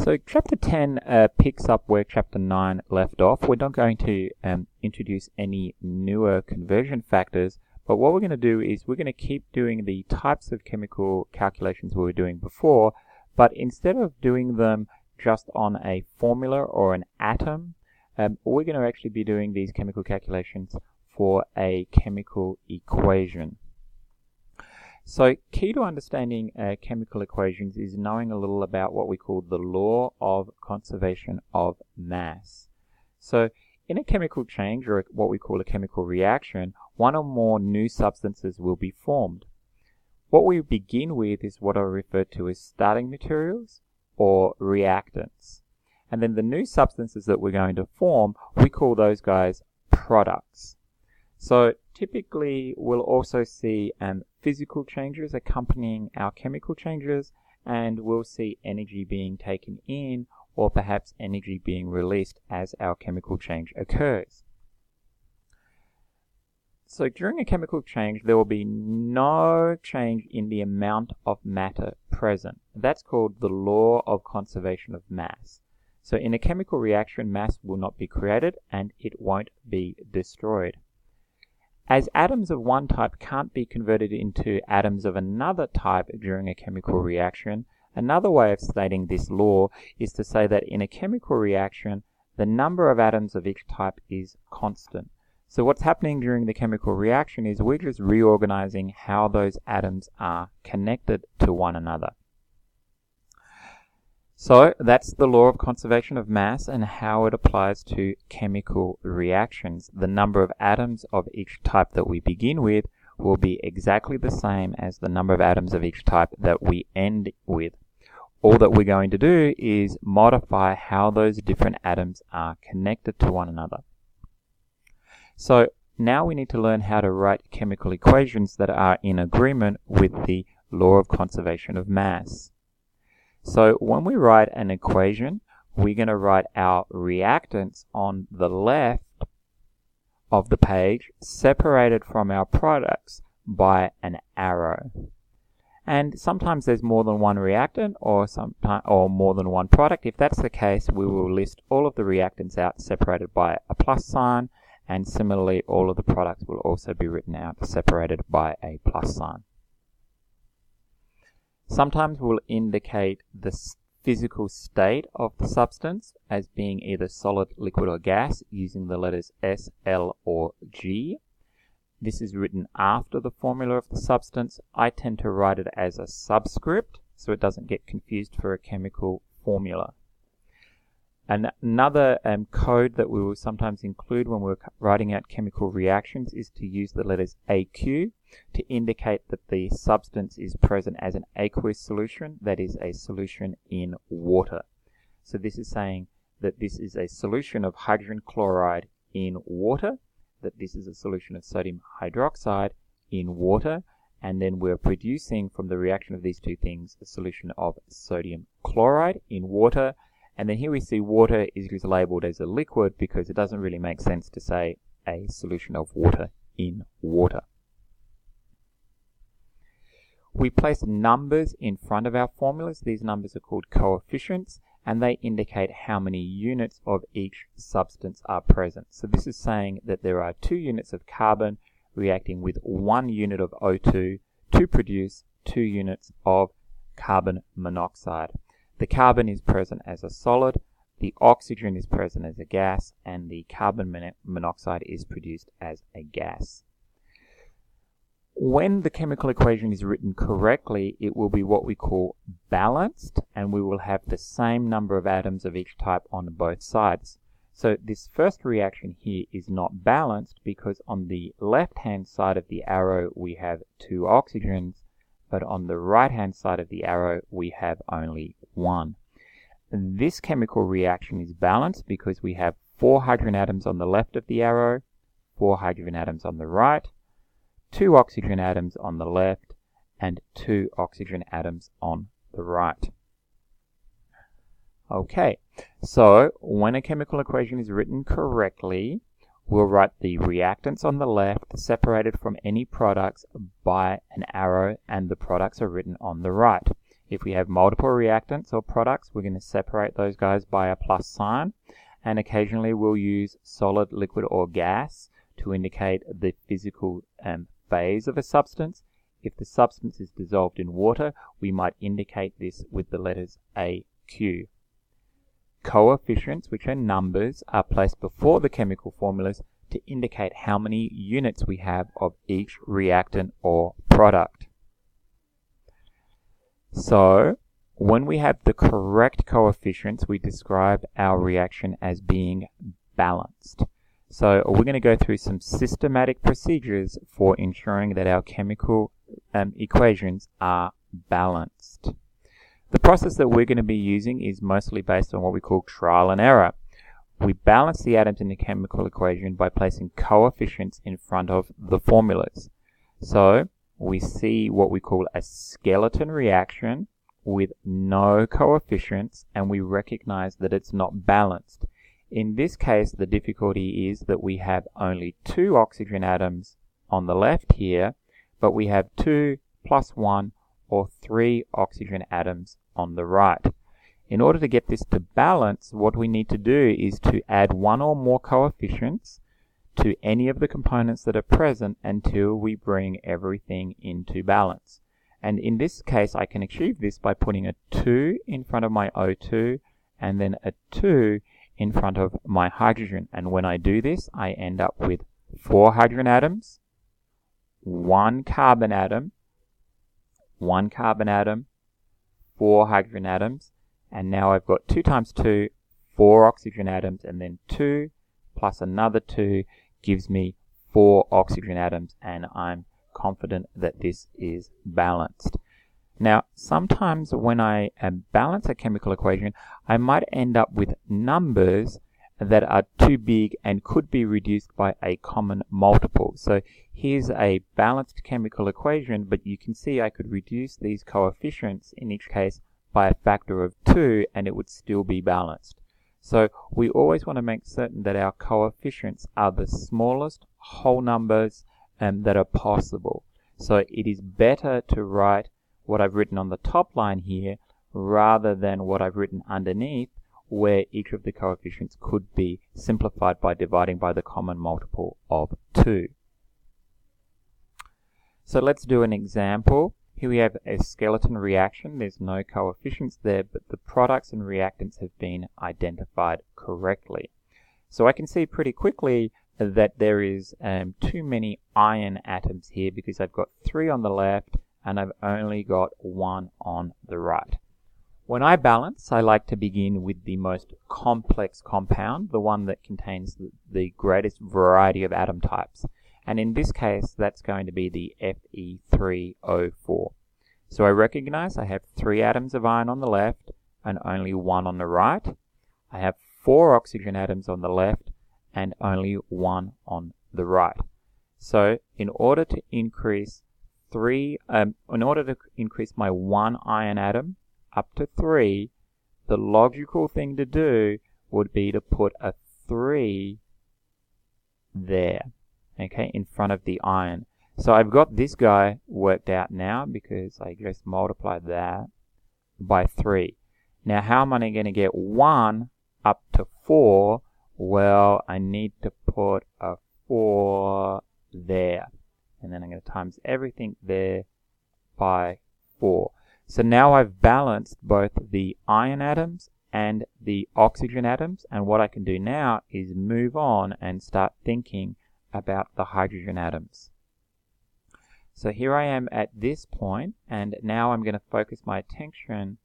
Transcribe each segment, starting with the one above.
So Chapter 10 picks up where Chapter 9 left off. We're not going to introduce any newer conversion factors, but what we're going to do is we're going to keep doing the types of chemical calculations we were doing before, but instead of doing them just on a formula or an atom, we're going to actually be doing these chemical calculations for a chemical equation. So key to understanding chemical equations is knowing a little about what we call the law of conservation of mass. So in a chemical change, or what we call a chemical reaction, one or more new substances will be formed. What we begin with is what I refer to as starting materials or reactants. And then the new substances that we're going to form, we call those guys products. So typically we'll also see physical changes accompanying our chemical changes, and we'll see energy being taken in or perhaps energy being released as our chemical change occurs. So during a chemical change, there will be no change in the amount of matter present. That's called the law of conservation of mass. So in a chemical reaction, mass will not be created and it won't be destroyed. As atoms of one type can't be converted into atoms of another type during a chemical reaction, another way of stating this law is to say that in a chemical reaction, the number of atoms of each type is constant. So what's happening during the chemical reaction is we're just reorganizing how those atoms are connected to one another. So that's the law of conservation of mass and how it applies to chemical reactions. The number of atoms of each type that we begin with will be exactly the same as the number of atoms of each type that we end with. All that we're going to do is modify how those different atoms are connected to one another. So now we need to learn how to write chemical equations that are in agreement with the law of conservation of mass. So when we write an equation, we're going to write our reactants on the left of the page, separated from our products by an arrow. And sometimes there's more than one reactant or more than one product. If that's the case, we will list all of the reactants out separated by a plus sign, and similarly all of the products will also be written out separated by a plus sign. Sometimes we'll indicate the physical state of the substance as being either solid, liquid, or gas using the letters S, L, or G. This is written after the formula of the substance. I tend to write it as a subscript so it doesn't get confused for a chemical formula. Another code that we will sometimes include when we're writing out chemical reactions is to use the letters AQ to indicate that the substance is present as an aqueous solution, that is a solution in water. So this is saying that this is a solution of hydrogen chloride in water, that this is a solution of sodium hydroxide in water, and then we're producing from the reaction of these two things a solution of sodium chloride in water. And then here we see water is just labeled as a liquid because it doesn't really make sense to say a solution of water in water. We place numbers in front of our formulas. These numbers are called coefficients, and they indicate how many units of each substance are present. So this is saying that there are 2 units of carbon reacting with 1 unit of O2 to produce 2 units of carbon monoxide. The carbon is present as a solid, the oxygen is present as a gas, and the carbon monoxide is produced as a gas. When the chemical equation is written correctly, it will be what we call balanced, and we will have the same number of atoms of each type on both sides. So this first reaction here is not balanced because on the left-hand side of the arrow we have 2 oxygens, but on the right-hand side of the arrow we have only 1. This chemical reaction is balanced because we have 4 hydrogen atoms on the left of the arrow, 4 hydrogen atoms on the right, 2 oxygen atoms on the left, and 2 oxygen atoms on the right. Okay, so when a chemical equation is written correctly, we'll write the reactants on the left separated from any products by an arrow, and the products are written on the right. If we have multiple reactants or products, we're going to separate those guys by a plus sign. And occasionally we'll use solid, liquid, or gas to indicate the physical phase of a substance. If the substance is dissolved in water, we might indicate this with the letters AQ. Coefficients, which are numbers, are placed before the chemical formulas to indicate how many units we have of each reactant or product. So, when we have the correct coefficients, we describe our reaction as being balanced. So, we're going to go through some systematic procedures for ensuring that our chemical equations are balanced. The process that we're going to be using is mostly based on what we call trial and error. We balance the atoms in the chemical equation by placing coefficients in front of the formulas. So, we see what we call a skeleton reaction with no coefficients, and we recognize that it's not balanced. In this case, the difficulty is that we have only 2 oxygen atoms on the left here, but we have 2 plus 1 or 3 oxygen atoms on the right. In order to get this to balance, what we need to do is to add 1 or more coefficients to any of the components that are present until we bring everything into balance. And in this case, I can achieve this by putting a 2 in front of my O2 and then a 2 in front of my hydrogen. And when I do this, I end up with 4 hydrogen atoms, 1 carbon atom, 1 carbon atom, 4 hydrogen atoms, and now I've got 2 times 2, 4 oxygen atoms, and then 2 plus another 2 gives me 4 oxygen atoms, and I'm confident that this is balanced. Now, sometimes when I balance a chemical equation, I might end up with numbers that are too big and could be reduced by a common multiple. So here's a balanced chemical equation, but you can see I could reduce these coefficients in each case by a factor of 2 and it would still be balanced. So we always want to make certain that our coefficients are the smallest whole numbers that are possible. So it is better to write what I've written on the top line here rather than what I've written underneath, where each of the coefficients could be simplified by dividing by the common multiple of 2. So let's do an example. Here we have a skeleton reaction. There's no coefficients there, but the products and reactants have been identified correctly. So I can see pretty quickly that there is too many iron atoms here because I've got 3 on the left and I've only got 1 on the right. When I balance, I like to begin with the most complex compound, the one that contains the greatest variety of atom types. And in this case, that's going to be the Fe3O4. So I recognize I have 3 atoms of iron on the left and only 1 on the right. I have 4 oxygen atoms on the left and only 1 on the right. So in order to increase my 1 iron atom up to 3, the logical thing to do would be to put a 3 there, okay, in front of the iron. So I've got this guy worked out now because I just multiplied that by 3. Now how am I going to get 1 up to 4? Well, I need to put a 4 there. And then I'm going to times everything there by 4. So now I've balanced both the iron atoms and the oxygen atoms. And what I can do now is move on and start thinking about the hydrogen atoms. So here I am at this point, and now I'm going to focus my attention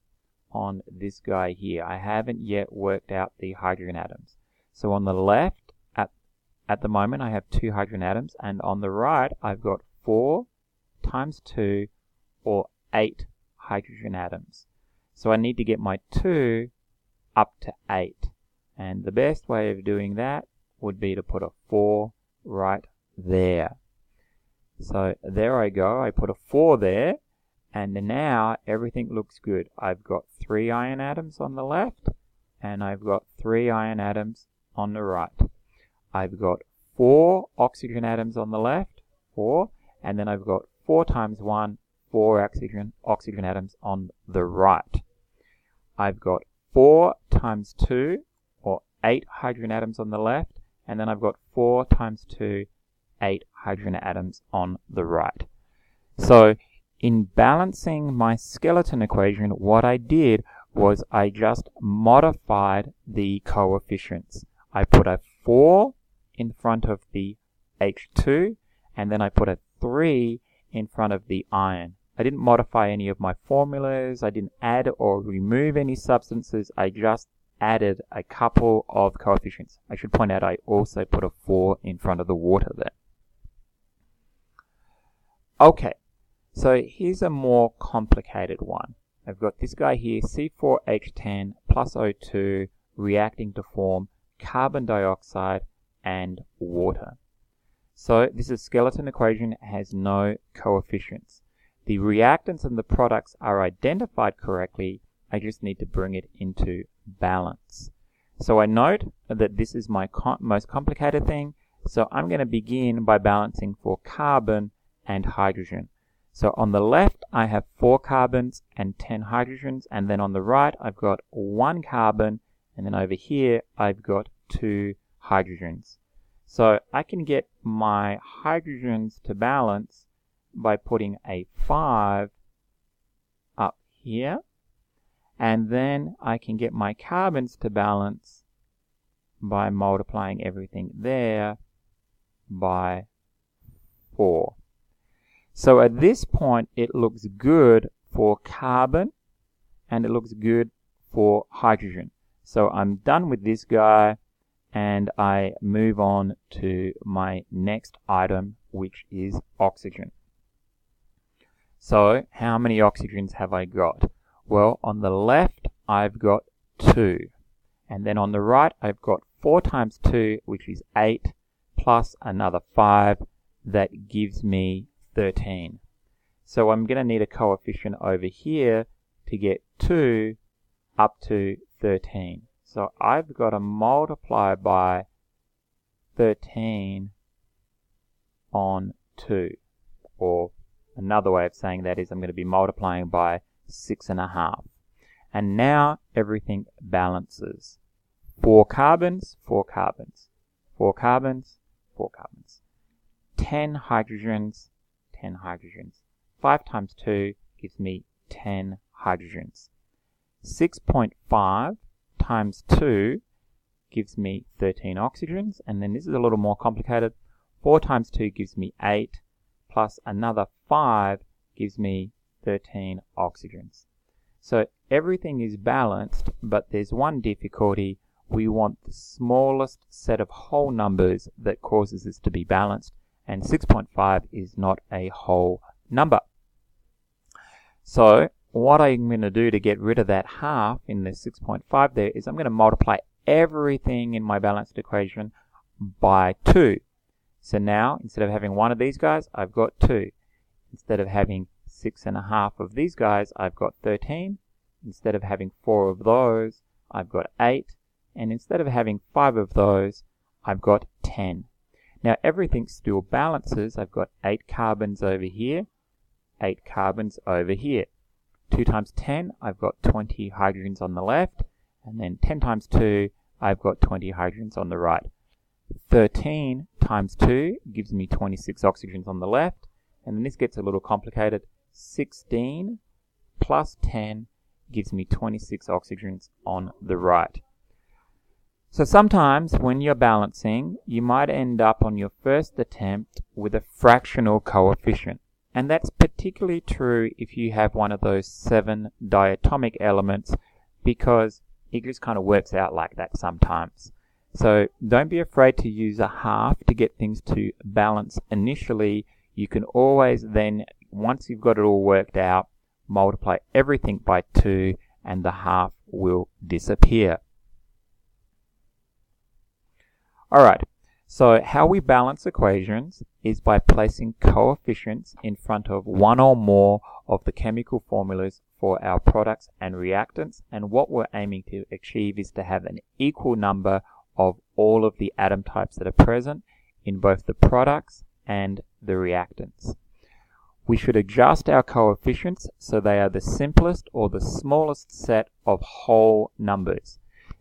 on this guy here. I haven't yet worked out the hydrogen atoms. So on the left, at the moment, I have 2 hydrogen atoms, and on the right, I've got 4 times 2, or 8 hydrogen atoms. So I need to get my 2 up to 8. And the best way of doing that would be to put a 4 right there. So there I go. I put a 4 there, and now everything looks good. I've got 3 iron atoms on the left, and I've got 3 iron atoms on the right. I've got 4 oxygen atoms on the left, 4, and then I've got 4 times 1, 4 oxygen atoms on the right. I've got 4 times 2, or 8 hydrogen atoms on the left, and then I've got 4 times 2, 8 hydrogen atoms on the right. So in balancing my skeleton equation, what I did was I just modified the coefficients. I put a 4 in front of the H2, and then I put a 3 in front of the iron. I didn't modify any of my formulas. I didn't add or remove any substances. I just added a couple of coefficients. I should point out I also put a 4 in front of the water there. Okay, so here's a more complicated one. I've got this guy here, C4H10 plus O2, reacting to form carbon dioxide and water. So this is a skeleton equation, it has no coefficients. The reactants and the products are identified correctly, I just need to bring it into balance. So I note that this is my most complicated thing, so I'm going to begin by balancing for carbon and hydrogen. So on the left I have 4 carbons and 10 hydrogens, and then on the right I've got 1 carbon, and then over here I've got 2 hydrogens. So I can get my hydrogens to balance by putting a 5 up here, and then I can get my carbons to balance by multiplying everything there by 4. So at this point it looks good for carbon and it looks good for hydrogen. So I'm done with this guy and I move on to my next item, which is oxygen. So how many oxygens have I got? Well, on the left I've got 2, and then on the right I've got 4 times 2, which is 8, plus another 5, that gives me 13. So I'm going to need a coefficient over here to get 2 up to 13. So I've got to multiply by 13 on 2. Or another way of saying that is I'm going to be multiplying by 6.5. And now everything balances. 4 carbons, 4 carbons. 4 carbons, 4 carbons. 10 hydrogens, 10 hydrogens. 5 times 2 gives me 10 hydrogens. 6.5 times 2 gives me 13 oxygens, and then this is a little more complicated. 4 times 2 gives me 8, plus another 5 gives me 13 oxygens. So everything is balanced, but there's one difficulty. We want the smallest set of whole numbers that causes this to be balanced, and 6.5 is not a whole number. So what I'm going to do to get rid of that half in the 6.5 there is I'm going to multiply everything in my balanced equation by 2. So now, instead of having one of these guys, I've got 2. Instead of having 6.5 of these guys, I've got 13. Instead of having 4 of those, I've got 8. And instead of having 5 of those, I've got 10. Now everything still balances. I've got 8 carbons over here, 8 carbons over here. 2 times 10, I've got 20 hydrogens on the left, and then 10 times 2, I've got 20 hydrogens on the right. 13 times 2 gives me 26 oxygens on the left, and then this gets a little complicated. 16 plus 10 gives me 26 oxygens on the right. So sometimes when you're balancing, you might end up on your first attempt with a fractional coefficient. And that's particularly true if you have one of those 7 diatomic elements, because it just kind of works out like that sometimes. So don't be afraid to use a half to get things to balance initially. You can always then, once you've got it all worked out, multiply everything by 2 and the half will disappear. Alright, so how we balance equations is by placing coefficients in front of one or more of the chemical formulas for our products and reactants, and what we're aiming to achieve is to have an equal number of all of the atom types that are present in both the products and the reactants. we should adjust our coefficients so they are the simplest or the smallest set of whole numbers.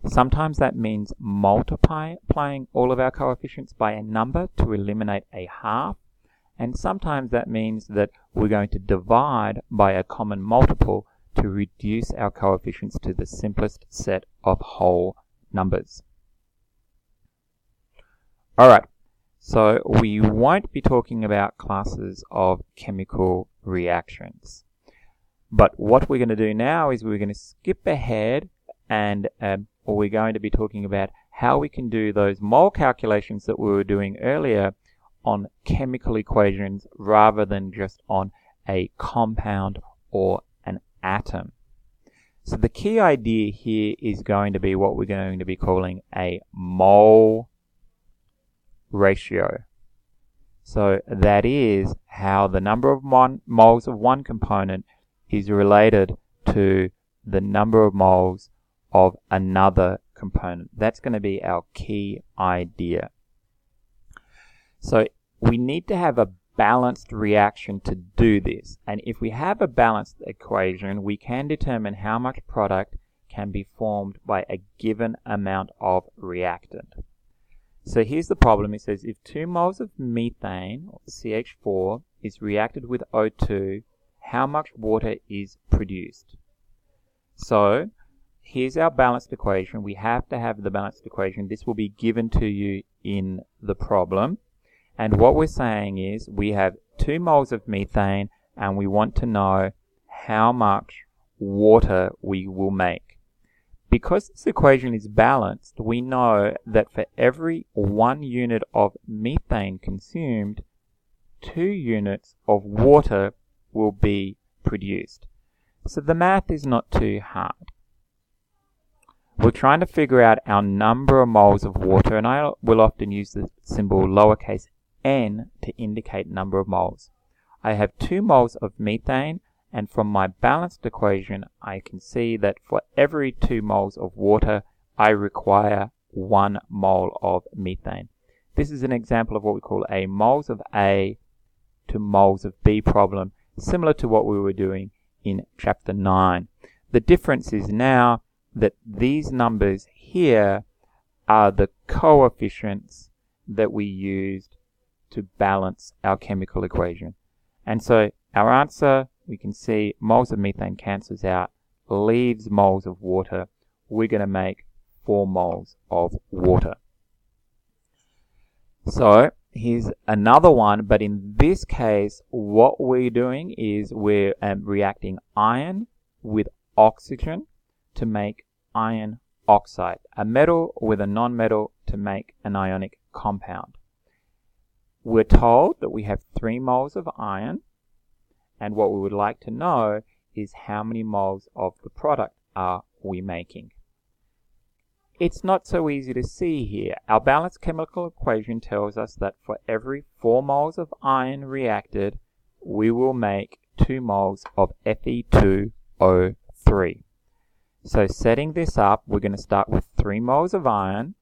Sometimes that means multiplying all of our coefficients by a number to eliminate a half, and sometimes that means that we're going to divide by a common multiple to reduce our coefficients to the simplest set of whole numbers. Alright, so we won't be talking about classes of chemical reactions. But what we're going to do now is we're going to skip ahead and we're going to be talking about how we can do those mole calculations that we were doing earlier on chemical equations rather than just on a compound or an atom. So the key idea here is going to be what we're going to be calling a mole ratio. So that is how the number of moles of one component is related to the number of moles of another component. That's going to be our key idea. So we need to have a balanced reaction to do this. And if we have a balanced equation, we can determine how much product can be formed by a given amount of reactant. So here's the problem. It says if 2 moles of methane, or CH4, is reacted with O2, how much water is produced? So here's our balanced equation. We have to have the balanced equation. This will be given to you in the problem. And what we're saying is we have 2 moles of methane and we want to know how much water we will make. Because this equation is balanced, we know that for every 1 unit of methane consumed, 2 units of water will be produced. So the math is not too hard. We're trying to figure out our number of moles of water, and I will often use the symbol lowercase n to indicate number of moles. I have 2 moles of methane, and from my balanced equation, I can see that for every 2 moles of water, I require 1 mole of methane. This is an example of what we call a moles of A to moles of B problem, similar to what we were doing in chapter 9. The difference is now that these numbers here are the coefficients that we used to balance our chemical equation. And so our answer, we can see moles of methane cancels out, leaves moles of water. We're going to make 4 moles of water. So here's another one, but in this case, what we're doing is we're reacting iron with oxygen to make iron oxide, a metal with a non-metal to make an ionic compound. We're told that we have 3 moles of iron, and what we would like to know is how many moles of the product are we making. It's not so easy to see here. Our balanced chemical equation tells us that for every 4 moles of iron reacted, we will make 2 moles of Fe2O3. So setting this up, we're going to start with 3 moles of iron,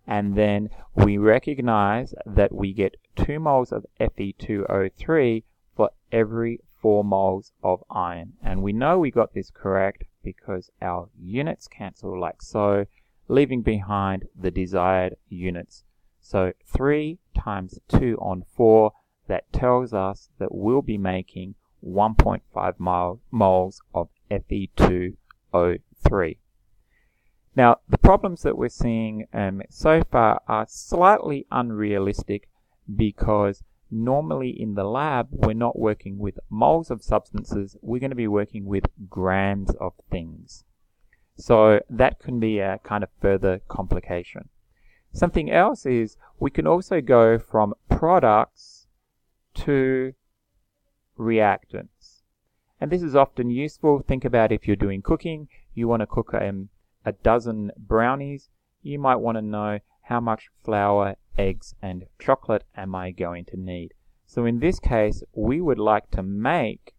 and then we recognize that we get 2 moles of Fe2O3 for every 4 moles of iron. And we know we got this correct because our units cancel like so, leaving behind the desired units. So 3 times 2 on 4, that tells us that we'll be making 1.5 moles of Fe2O3. Now, the problems that we're seeing so far are slightly unrealistic because normally in the lab, we're not working with moles of substances, we're going to be working with grams of things. So that can be a kind of further complication. Something else is we can also go from products to reactants. And this is often useful. Think about if you're doing cooking, you want to cook a dozen brownies, you might want to know how much flour, eggs, and chocolate am I going to need. So in this case, we would like to make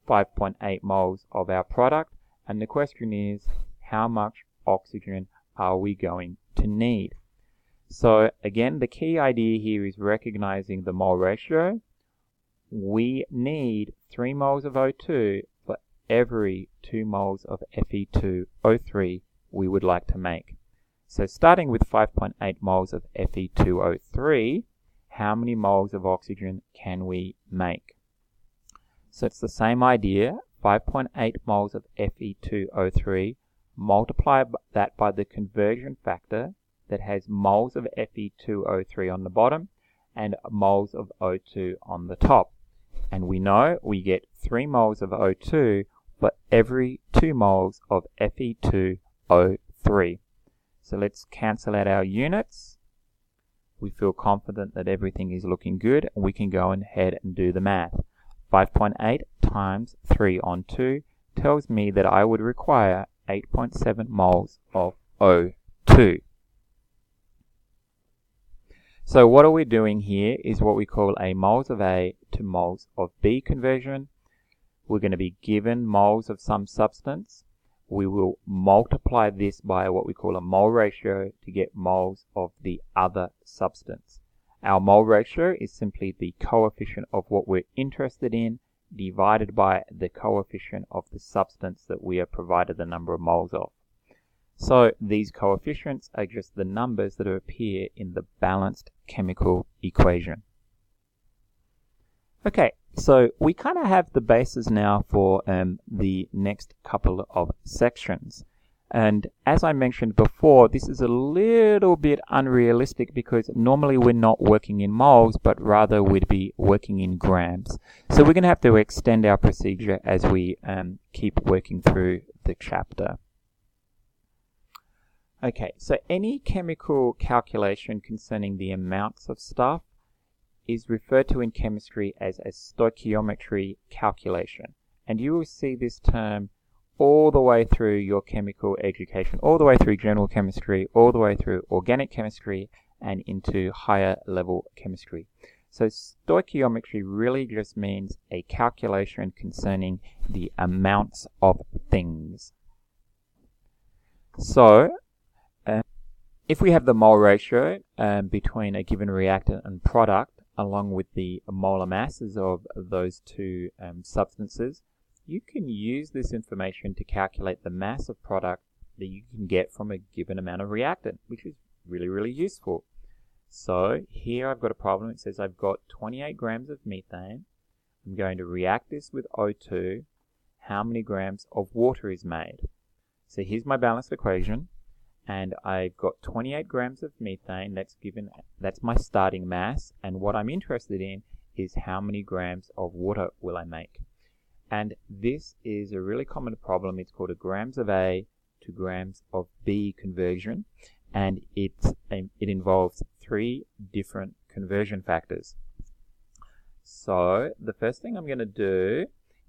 5.8 moles of our product, and the question is, how much oxygen are we going to need? So again, the key idea here is recognizing the mole ratio. we need 3 moles of O2 for every 2 moles of Fe2O3 we would like to make. So starting with 5.8 moles of Fe2O3, how many moles of oxygen can we make? So it's the same idea, 5.8 moles of Fe2O3, multiply that by the conversion factor that has moles of Fe2O3 on the bottom and moles of O2 on the top. And we know we get 3 moles of O2 for every 2 moles of Fe2O3. So let's cancel out our units. We feel confident that everything is looking good, and we can go ahead and do the math. 5.8 times 3 on 2 tells me that I would require 8.7 moles of O2. So what are we doing here is what we call a moles of A to moles of B conversion. We're going to be given moles of some substance. We will multiply this by what we call a mole ratio to get moles of the other substance. Our mole ratio is simply the coefficient of what we're interested in divided by the coefficient of the substance that we are provided the number of moles of. So these coefficients are just the numbers that appear in the balanced chemical equation. Okay, so we kind of have the basis now for the next couple of sections. And as I mentioned before, this is a little bit unrealistic because normally we're not working in moles, but rather we'd be working in grams. So we're going to have to extend our procedure as we keep working through the chapter. Okay, so any chemical calculation concerning the amounts of stuff is referred to in chemistry as a stoichiometry calculation. And you will see this term all the way through your chemical education, all the way through general chemistry, all the way through organic chemistry, and into higher level chemistry. So stoichiometry really just means a calculation concerning the amounts of things. So, if we have the mole ratio between a given reactant and product, along with the molar masses of those two substances, you can use this information to calculate the mass of product that you can get from a given amount of reactant, which is really, really useful. So here I've got a problem. It says I've got 28 grams of methane. I'm going to react this with O2. How many grams of water is made? So here's my balanced equation. And I've got 28 grams of methane. That's my starting mass. And what I'm interested in is how many grams of water will I make. And this is a really common problem. It's called a grams of A to grams of B conversion. And it involves 3 different conversion factors. So the first thing I'm going to do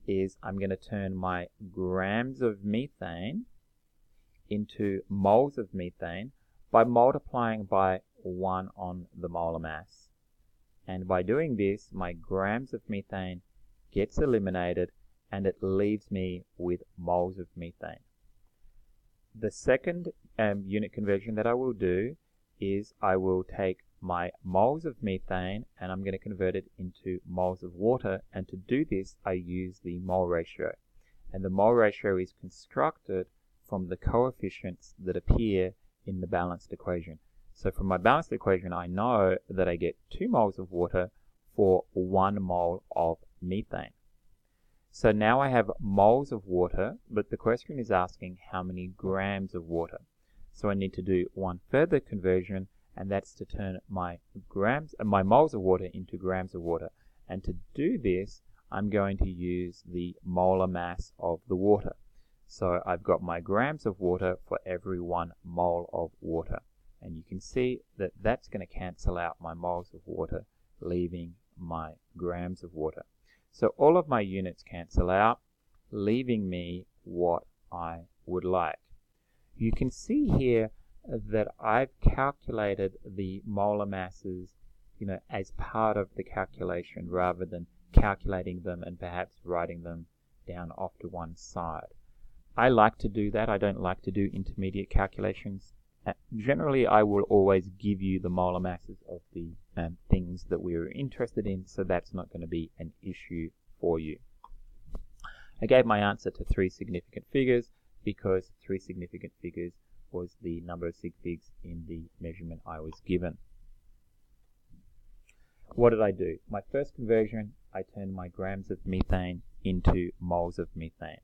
is I'm going to turn my grams of methane into moles of methane by multiplying by 1 on the molar mass. And by doing this, my grams of methane gets eliminated and it leaves me with moles of methane. The second unit conversion that I will do is I will take my moles of methane and I'm going to convert it into moles of water, and to do this I use the mole ratio. And the mole ratio is constructed from the coefficients that appear in the balanced equation. So from my balanced equation, I know that I get 2 moles of water for 1 mole of methane. So now I have moles of water, but the question is asking how many grams of water. So I need to do one further conversion, and that's to turn my moles of water into grams of water. And to do this, I'm going to use the molar mass of the water. So I've got my grams of water for every 1 mole of water. And you can see that that's going to cancel out my moles of water, leaving my grams of water. So all of my units cancel out, leaving me what I would like. You can see here that I've calculated the molar masses, as part of the calculation rather than calculating them and perhaps writing them down off to one side. I like to do that. I don't like to do intermediate calculations Generally, I will always give you the molar masses of the things that we're interested in, so that's not going to be an issue for you. I gave my answer to 3 significant figures because 3 significant figures was the number of sig figs in the measurement I was given. What did I do? My first conversion, I turned my grams of methane into moles of methane.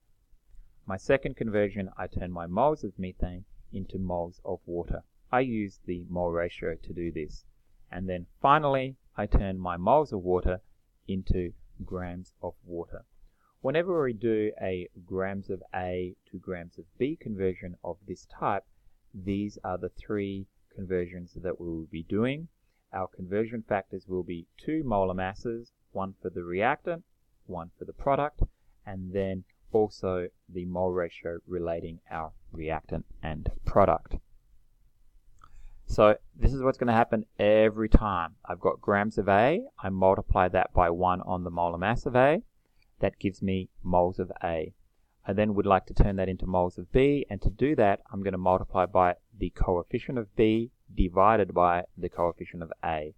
My second conversion, I turned my moles of methane into moles of water. I used the mole ratio to do this. And then finally, I turned my moles of water into grams of water. Whenever we do a grams of A to grams of B conversion of this type, these are the 3 conversions that we will be doing. Our conversion factors will be 2 molar masses, one for the reactant, one for the product, and then also the mole ratio relating our reactant and product. So this is what's going to happen every time. I've got grams of A, I multiply that by 1 on the molar mass of A. That gives me moles of A. I then would like to turn that into moles of B, and to do that, I'm going to multiply by the coefficient of B divided by the coefficient of A.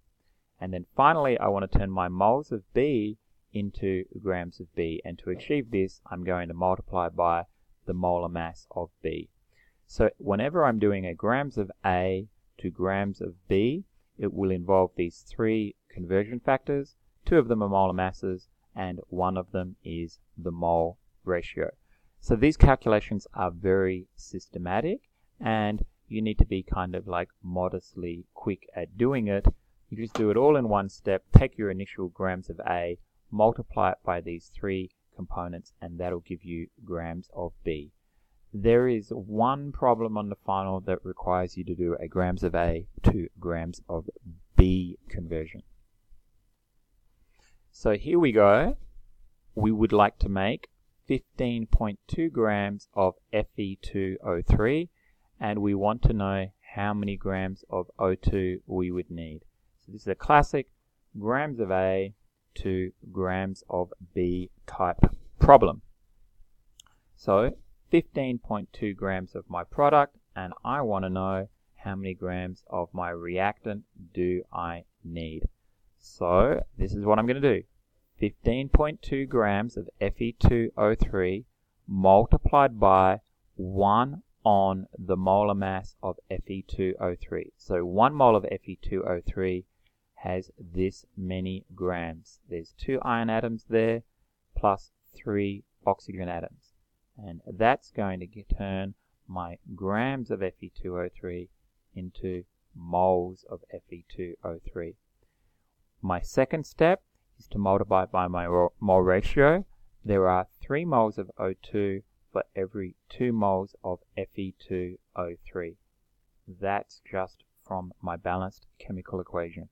And then finally, I want to turn my moles of B into grams of B, and to achieve this, I'm going to multiply by the molar mass of B. So whenever I'm doing a grams of A to grams of B, it will involve these 3 conversion factors. 2 of them are molar masses, and 1 of them is the mole ratio. So these calculations are very systematic, and you need to be kind of like modestly quick at doing it. You just do it all in one step, take your initial grams of A, multiply it by these 3 components, and that'll give you grams of B. There is one problem on the final that requires you to do a grams of A to grams of B conversion. So here we go. We would like to make 15.2 grams of Fe2O3, and we want to know how many grams of O2 we would need. So this is a classic grams of A to grams of B type problem. So 15.2 grams of my product, and I want to know how many grams of my reactant do I need. So this is what I'm going to do. 15.2 grams of Fe2O3 multiplied by 1 on the molar mass of Fe2O3. So 1 mole of Fe2O3 has this many grams. There's 2 iron atoms there plus 3 oxygen atoms. And that's going to turn my grams of Fe2O3 into moles of Fe2O3. My second step is to multiply by my mole ratio. There are 3 moles of O2 for every 2 moles of Fe2O3. That's just from my balanced chemical equation.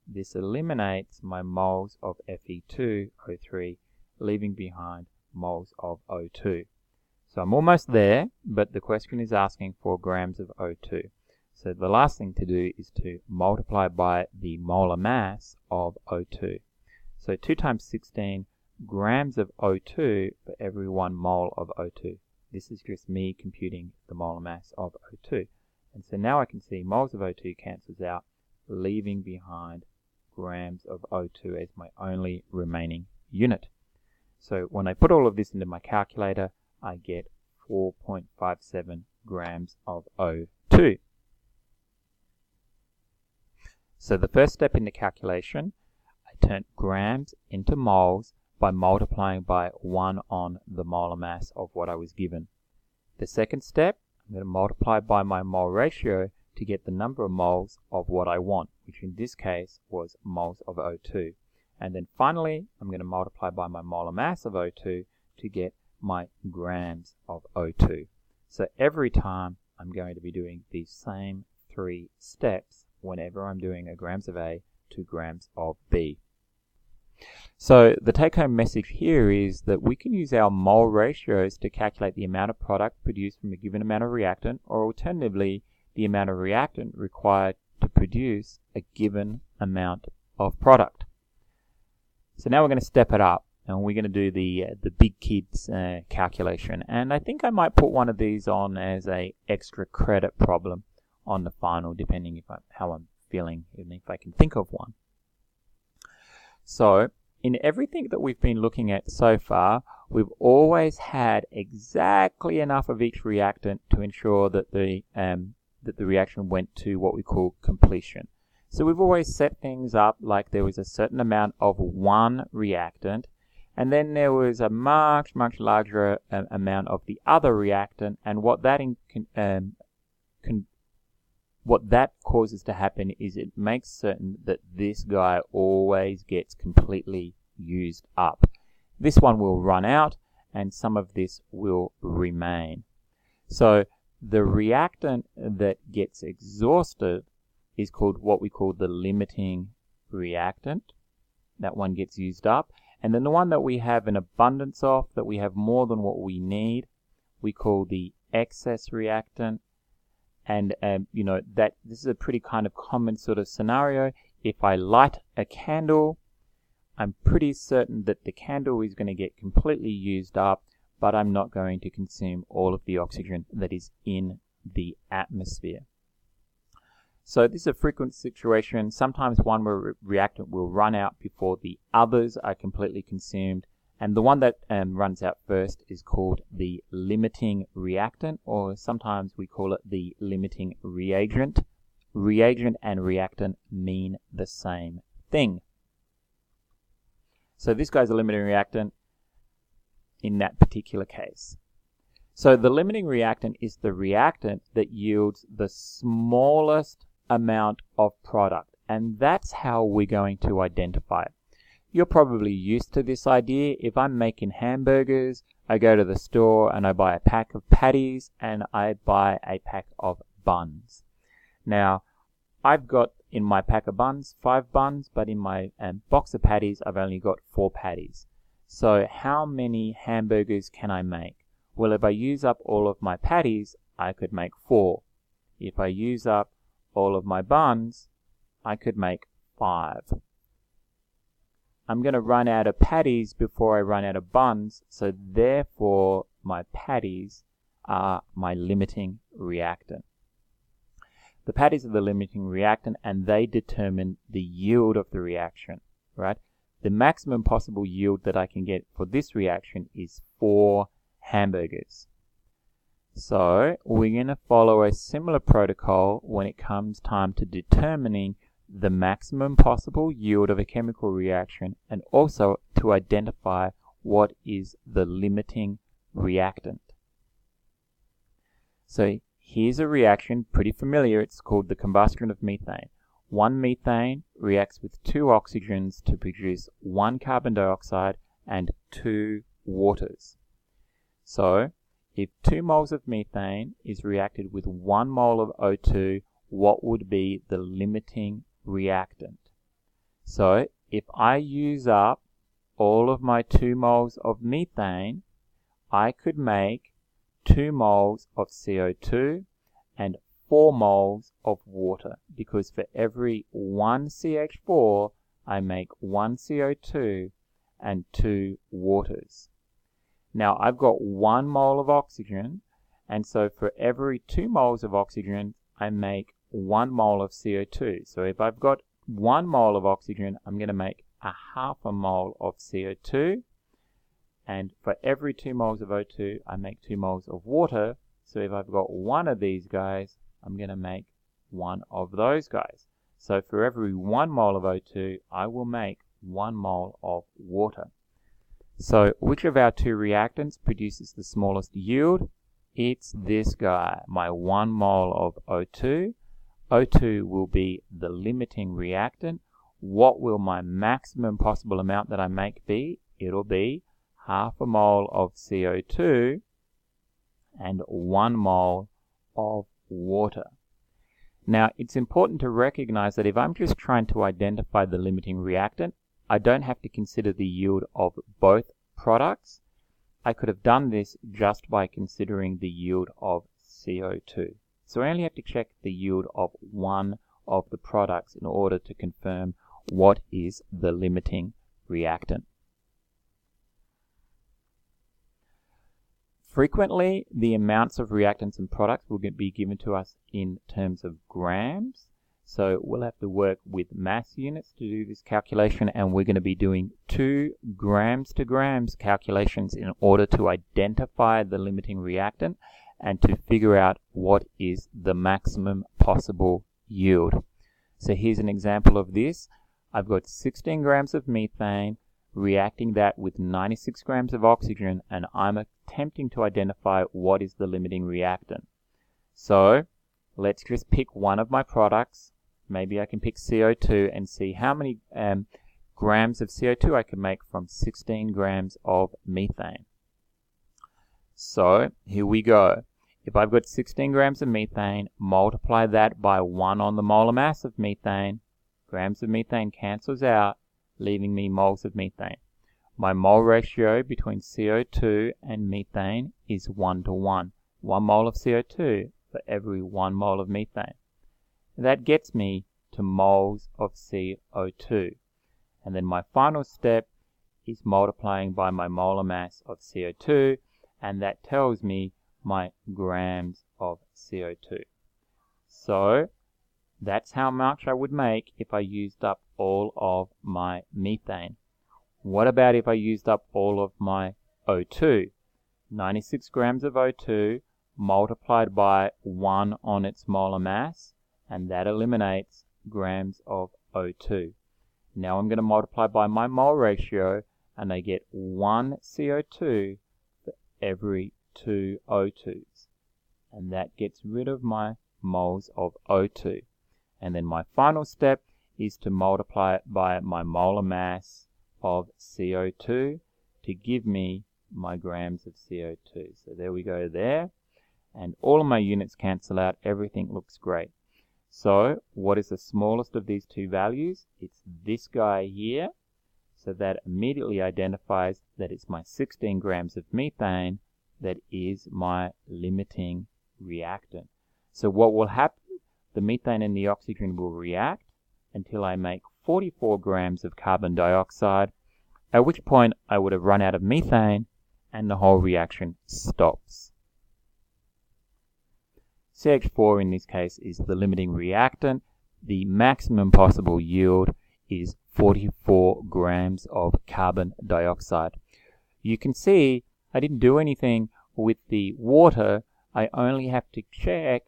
This eliminates my moles of Fe2O3, leaving behind moles of O2. So I'm almost there, but the question is asking for grams of O2. So the last thing to do is to multiply by the molar mass of O2. So 2 times 16 grams of O2 for every 1 mole of O2. This is just me computing the molar mass of O2. And so now I can see moles of O2 cancels out, leaving behind grams of O2 as my only remaining unit. So when I put all of this into my calculator, I get 4.57 grams of O2. So the first step in the calculation, I turned grams into moles by multiplying by 1 on the molar mass of what I was given. The second step, I'm going to multiply by my mole ratio to get the number of moles of what I want, which in this case was moles of O2. And then finally, I'm going to multiply by my molar mass of O2 to get my grams of O2. So every time I'm going to be doing these same 3 steps whenever I'm doing a grams of A to grams of B. So the take-home message here is that we can use our mole ratios to calculate the amount of product produced from a given amount of reactant, or alternatively, the amount of reactant required to produce a given amount of product. So now we're going to step it up, and we're going to do the big kids calculation. And I think I might put one of these on as a extra credit problem on the final, depending how I'm feeling, even if I can think of one. So in everything that we've been looking at so far, we've always had exactly enough of each reactant to ensure that the reaction went to what we call completion. So we've always set things up like there was a certain amount of one reactant, and then there was a much larger amount of the other reactant, and what that causes to happen is it makes certain that this guy always gets completely used up. This one will run out and some of this will remain. So the reactant that gets exhausted is called what we call the limiting reactant. That one gets used up. And then the one that we have an abundance of, that we have more than what we need, we call the excess reactant. And that this is a pretty kind of common sort of scenario. If I light a candle, I'm pretty certain that the candle is going to get completely used up, but I'm not going to consume all of the oxygen that is in the atmosphere. So this is a frequent situation. Sometimes one reactant will run out before the others are completely consumed. And the one that runs out first is called the limiting reactant, or sometimes we call it the limiting reagent. Reagent and reactant mean the same thing. So this guy's a limiting reactant in that particular case. So the limiting reactant is the reactant that yields the smallest amount of product, and that's how we're going to identify it. You're probably used to this idea. If I'm making hamburgers, I go to the store and I buy a pack of patties and I buy a pack of buns. Now, I've got in my pack of buns 5 buns, but in my box of patties, I've only got 4 patties. So how many hamburgers can I make? Well, if I use up all of my patties, I could make 4. If I use up all of my buns, I could make 5. I'm going to run out of patties before I run out of buns, so therefore my patties are my limiting reactant. The patties are the limiting reactant, and they determine the yield of the reaction, right? The maximum possible yield that I can get for this reaction is 4 hamburgers. So we're going to follow a similar protocol when it comes time to determining the maximum possible yield of a chemical reaction, and also to identify what is the limiting reactant. So here's a reaction, pretty familiar. It's called the combustion of methane. 1 methane reacts with 2 oxygens to produce 1 carbon dioxide and 2 waters. So if 2 moles of methane is reacted with 1 mole of O2, what would be the limiting reactant? So if I use up all of my 2 moles of methane, I could make 2 moles of CO2 and 4 moles of water, because for every 1 CH4, I make 1 CO2 and 2 waters. Now I've got 1 mole of oxygen, and so for every 2 moles of oxygen, I make 1 mole of CO2. So if I've got 1 mole of oxygen, I'm going to make a half a mole of CO2. And for every 2 moles of O2, I make 2 moles of water. So if I've got 1 of these guys, I'm going to make 1 of those guys. So for every 1 mole of O2, I will make 1 mole of water. So which of our 2 reactants produces the smallest yield? It's this guy, my 1 mole of O2. O2 will be the limiting reactant. What will my maximum possible amount that I make be? It'll be half a mole of CO2 and 1 mole of water. Now, it's important to recognize that if I'm just trying to identify the limiting reactant, I don't have to consider the yield of both products. I could have done this just by considering the yield of CO2. So I only have to check the yield of one of the products in order to confirm what is the limiting reactant. Frequently, the amounts of reactants and products will be given to us in terms of grams. So we'll have to work with mass units to do this calculation, and we're going to be doing 2 grams to grams calculations in order to identify the limiting reactant and to figure out what is the maximum possible yield. So here's an example of this. I've got 16 grams of methane, reacting that with 96 grams of oxygen, and I'm attempting to identify what is the limiting reactant. So let's just pick one of my products. Maybe I can pick CO2 and see how many grams of CO2 I can make from 16 grams of methane. So here we go. If I've got 16 grams of methane, multiply that by 1 on the molar mass of methane. Grams of methane cancels out, leaving me moles of methane. My mole ratio between CO2 and methane is 1 to 1. 1 mole of CO2 for every 1 mole of methane. That gets me to moles of CO2. And then my final step is multiplying by my molar mass of CO2, and that tells me my grams of CO2. So that's how much I would make if I used up all of my methane. What about if I used up all of my O2? 96 grams of O2 multiplied by 1 on its molar mass, and that eliminates grams of O2. Now I'm going to multiply by my mole ratio, and I get 1 CO2 for every 2 O2s. And that gets rid of my moles of O2. And then my final step is to multiply it by my molar mass of CO2 to give me my grams of CO2. So there we go there. And all of my units cancel out. Everything looks great. So what is the smallest of these two values? It's this guy here. So that immediately identifies that it's my 16 grams of methane that is my limiting reactant. So what will happen? The methane and the oxygen will react until I make 44 grams of carbon dioxide, at which point I would have run out of methane and the whole reaction stops. CH4 in this case is the limiting reactant. The maximum possible yield is 44 grams of carbon dioxide. You can see I didn't do anything with the water. I only have to check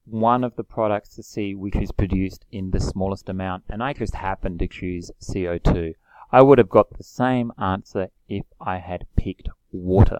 one of the products to see which is produced in the smallest amount, and I just happened to choose CO2. I would have got the same answer if I had picked water.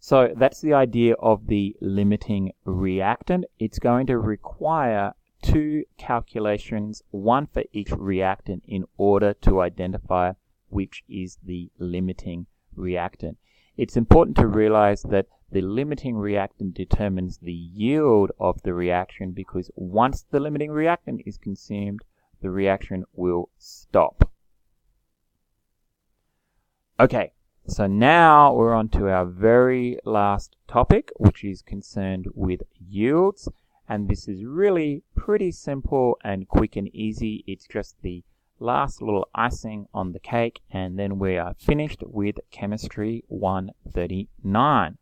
So that's the idea of the limiting reactant. It's going to require 2 calculations, one for each reactant, in order to identify which is the limiting reactant. It's important to realize that the limiting reactant determines the yield of the reaction, because once the limiting reactant is consumed, the reaction will stop. Okay, so now we're on to our very last topic, which is concerned with yields. And this is really pretty simple and quick and easy. It's just the last little icing on the cake, and then we are finished with Chemistry 139.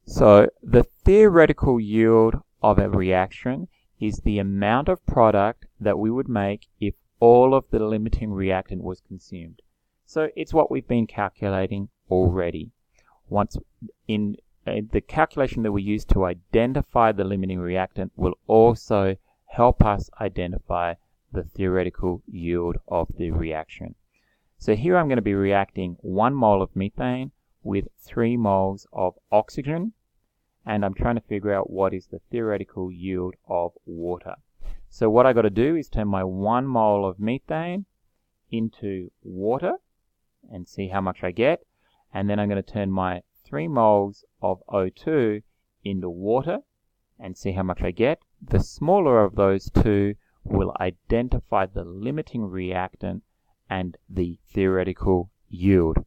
So the theoretical yield of a reaction is the amount of product that we would make if all of the limiting reactant was consumed. So it's what we've been calculating already. Once in the calculation that we use to identify the limiting reactant will also help us identify the theoretical yield of the reaction. So here I'm going to be reacting 1 mole of methane with 3 moles of oxygen, and I'm trying to figure out what is the theoretical yield of water. So what I got to do is turn my 1 mole of methane into water and see how much I get, and then I'm going to turn my 3 moles of O2 into water and see how much I get. The smaller of those two will identify the limiting reactant and the theoretical yield.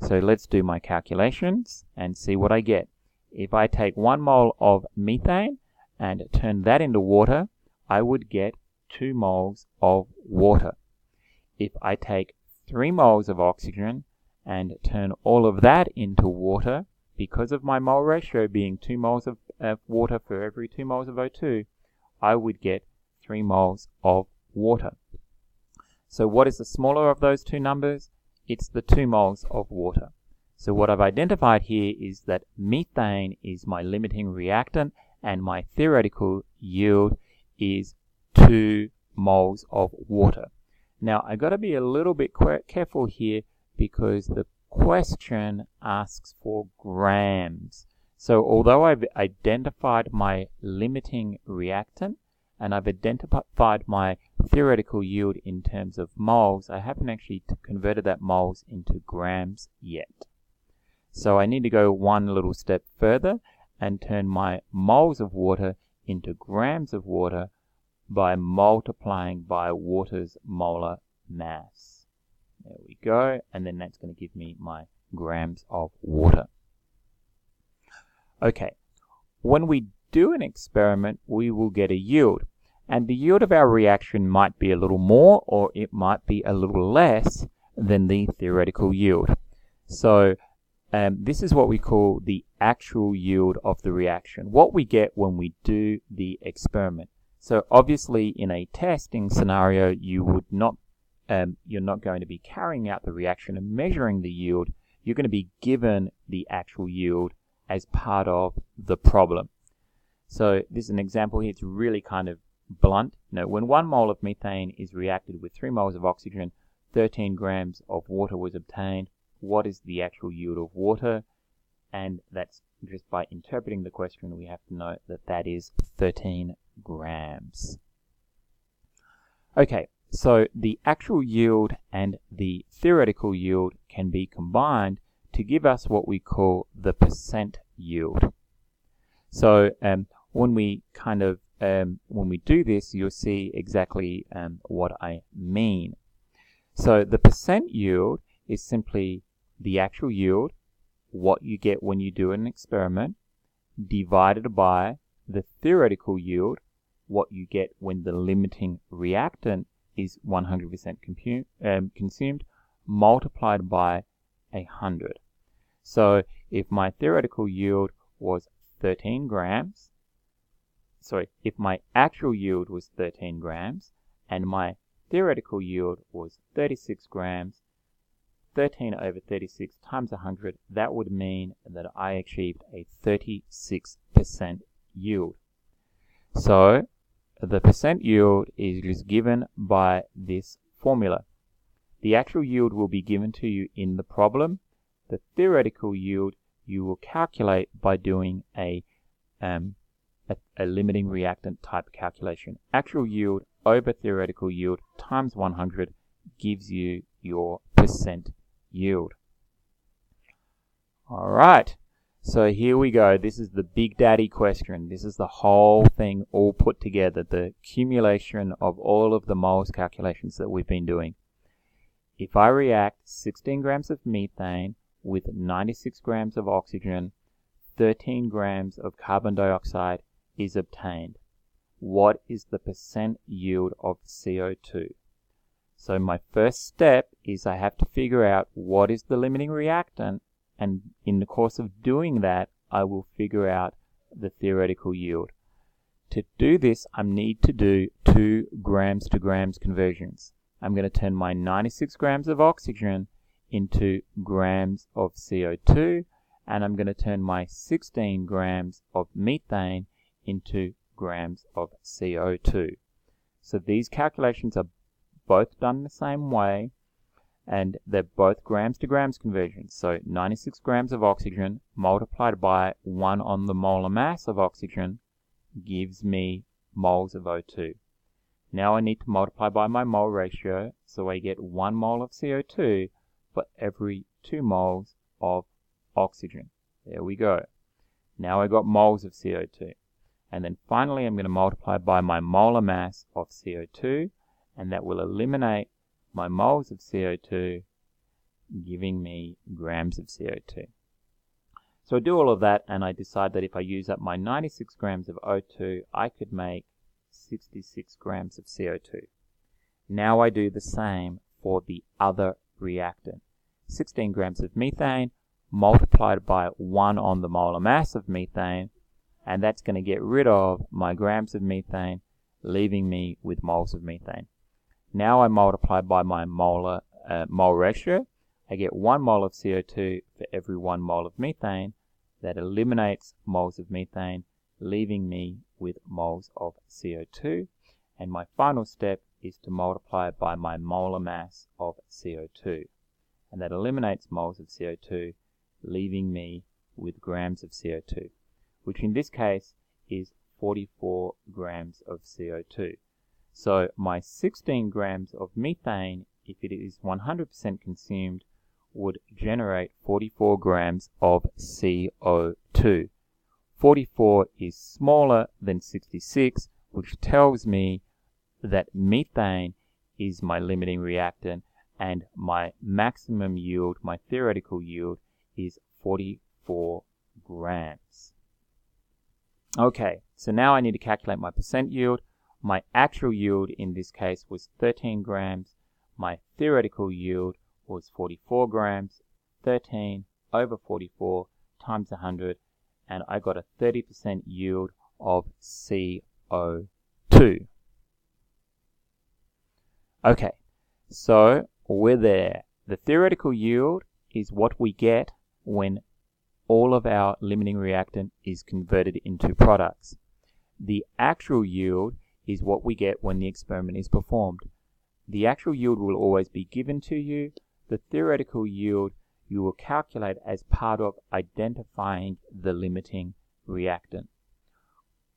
So let's do my calculations and see what I get. If I take 1 mole of methane and turn that into water, I would get 2 moles of water. If I take 3 moles of oxygen and turn all of that into water, because of my mole ratio being 2 moles of water for every 2 moles of O2, I would get 3 moles of water. So what is the smaller of those two numbers? It's the 2 moles of water. So what I've identified here is that methane is my limiting reactant, and my theoretical yield is 2 moles of water. Now, I've got to be a little bit careful here because the question asks for grams. So although I've identified my limiting reactant and I've identified my theoretical yield in terms of moles, I haven't actually converted that moles into grams yet. So I need to go one little step further and turn my moles of water into grams of water by multiplying by water's molar mass. There we go, and then that's going to give me my grams of water. Okay, when we do an experiment, we will get a yield, and the yield of our reaction might be a little more or it might be a little less than the theoretical yield. So this is what we call the actual yield of the reaction, what we get when we do the experiment. So obviously in a testing scenario, you would not you're not going to be carrying out the reaction and measuring the yield. You're going to be given the actual yield as part of the problem. So this is an example here. It's really kind of blunt. When 1 mole of methane is reacted with 3 moles of oxygen, 13 grams of water was obtained. What is the actual yield of water? And that's just by interpreting the question, we have to know that that is 13 grams. Okay, so the actual yield and the theoretical yield can be combined to give us what we call the percent yield. So when we do this, you'll see exactly what I mean. So the percent yield is simply the actual yield, what you get when you do an experiment, divided by the theoretical yield, what you get when the limiting reactant is 100% consumed, multiplied by 100. So if my theoretical yield was 13 grams, if my actual yield was 13 grams and my theoretical yield was 36 grams, 13 over 36 times 100, that would mean that I achieved a 36% yield. So the percent yield is just given by this formula. The actual yield will be given to you in the problem. The theoretical yield you will calculate by doing a limiting reactant type calculation. Actual yield over theoretical yield times 100 gives you your percent yield. Alright, so here we go. This is the big daddy question. This is the whole thing all put together, the accumulation of all of the moles calculations that we've been doing. If I react 16 grams of methane with 96 grams of oxygen, 13 grams of carbon dioxide is obtained. What is the percent yield of CO2? So my first step is I have to figure out what is the limiting reactant, and in the course of doing that, I will figure out the theoretical yield. To do this, I need to do 2 grams to grams conversions. I'm going to turn my 96 grams of oxygen into grams of CO2, and I'm going to turn my 16 grams of methane into grams of CO2. So these calculations are both done the same way, and they're both grams to grams conversions. So 96 grams of oxygen multiplied by 1 on the molar mass of oxygen gives me moles of O2. Now I need to multiply by my mole ratio, so I get 1 mole of CO2 for every 2 moles of oxygen. There we go. Now I got moles of CO2. And then finally I'm going to multiply by my molar mass of CO2, and that will eliminate my moles of CO2, giving me grams of CO2. So I do all of that, and I decide that if I use up my 96 grams of O2, I could make 66 grams of CO2. Now I do the same for the other reactant. 16 grams of methane multiplied by 1 on the molar mass of methane, and that's going to get rid of my grams of methane, leaving me with moles of methane. Now I multiply by my mole ratio. I get 1 mole of CO2 for every 1 mole of methane. That eliminates moles of methane, leaving me with moles of CO2. And my final step is to multiply by my molar mass of CO2. And that eliminates moles of CO2, leaving me with grams of CO2, which in this case is 44 grams of CO2. So my 16 grams of methane, if it is 100% consumed, would generate 44 grams of CO2. 44 is smaller than 66, which tells me that methane is my limiting reactant, and my maximum yield, my theoretical yield, is 44 grams. Okay, so now I need to calculate my percent yield. My actual yield in this case was 13 grams. My theoretical yield was 44 grams. 13 over 44 times 100, and I got a 30% yield of CO2. Okay, so we're there. The theoretical yield is what we get when all of our limiting reactant is converted into products. The actual yield is what we get when the experiment is performed. The actual yield will always be given to you. The theoretical yield you will calculate as part of identifying the limiting reactant.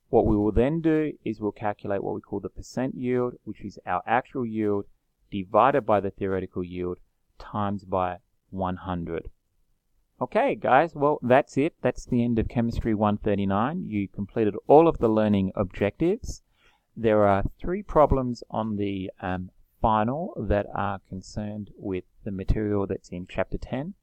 What we will then do is we'll calculate what we call the percent yield, which is our actual yield divided by the theoretical yield times by 100. Okay guys, well that's it. That's the end of Chemistry 139. You completed all of the learning objectives. There are 3 problems on the final that are concerned with the material that's in Chapter 10.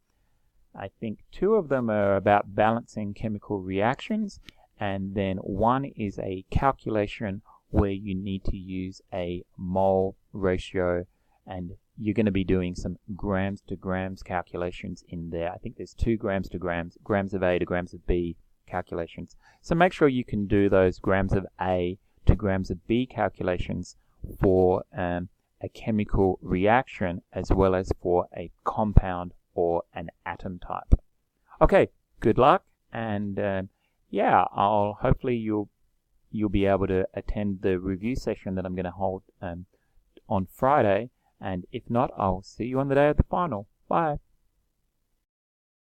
I think 2 of them are about balancing chemical reactions, and then 1 is a calculation where you need to use a mole ratio, and you're going to be doing some grams to grams calculations in there. I think there's 2 grams to grams, grams of A to grams of B calculations. So make sure you can do those grams of A to grams of B calculations for a chemical reaction as well as for a compound or an atom type. Okay, good luck, and yeah, hopefully you'll be able to attend the review session that I'm going to hold on Friday, and if not, I'll see you on the day of the final. Bye.